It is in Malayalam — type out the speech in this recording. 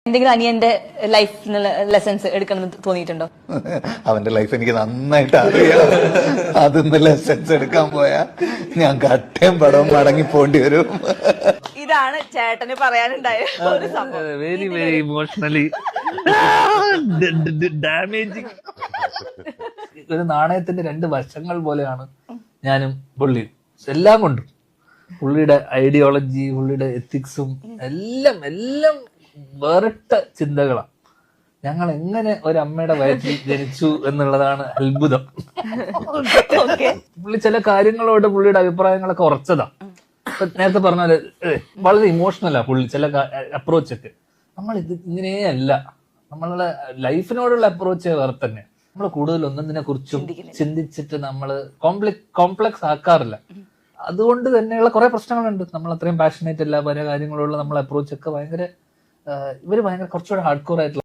എന്തെങ്കിലും അനിയന്റെ ലൈഫ് ലെസൺസ് എടുക്കണമെന്ന് തോന്നിയിട്ടുണ്ടോ? അവന്റെ ലൈഫ് എനിക്ക് നന്നായിട്ട് അറിയാം. അതിന്ന് ലെസൺസ് എടുക്കാൻ പോയാ ഞാൻ കട്ടയും പടവും മടങ്ങി പോണ്ടി വരും. ഇതാണ് ചേട്ടന് പറയാനുണ്ടായ ഒരു സംഭവം. Very very emotionally damaging. ഒരു നാണയത്തിന്റെ രണ്ട് വശങ്ങൾ പോലെയാണ് ഞാനും പുള്ളിയും. എല്ലാം കൊണ്ടും പുള്ളിയുടെ ഐഡിയോളജി, പുള്ളിയുടെ എത്തിക്സും എല്ലാം എല്ലാം വേറിട്ട ചിന്തകളാണ്. ഞങ്ങൾ എങ്ങനെ ഒരമ്മയുടെ വയറ്റിൽ ജനിച്ചു എന്നുള്ളതാണ് അത്ഭുതം. പുള്ളി ചില കാര്യങ്ങളോട് പുള്ളിയുടെ അഭിപ്രായങ്ങളൊക്കെ ഉറച്ചതാ. നേരത്തെ പറഞ്ഞാല് വളരെ ഇമോഷണലാ പുള്ളി ചില അപ്രോച്ചൊക്കെ. നമ്മൾ ഇത് ഇങ്ങനെയല്ല, നമ്മളുടെ ലൈഫിനോടുള്ള അപ്രോച്ച് വേറെ തന്നെ. നമ്മൾ കൂടുതൽ ഒന്നതിനെ കുറിച്ചും ചിന്തിച്ചിട്ട് നമ്മൾ കോംപ്ലക്സ് ആക്കാറില്ല. അതുകൊണ്ട് തന്നെയുള്ള കുറെ പ്രശ്നങ്ങളുണ്ട്. നമ്മൾ അത്രയും പാഷനേറ്റ് അല്ല പല കാര്യങ്ങളോടുള്ള നമ്മളെ അപ്രോച്ച് ഒക്കെ ഭയങ്കര ഇവര് ഭയങ്കര കുറച്ചുകൂടെ ഹാർഡ് കോർ ആയിട്ടുള്ള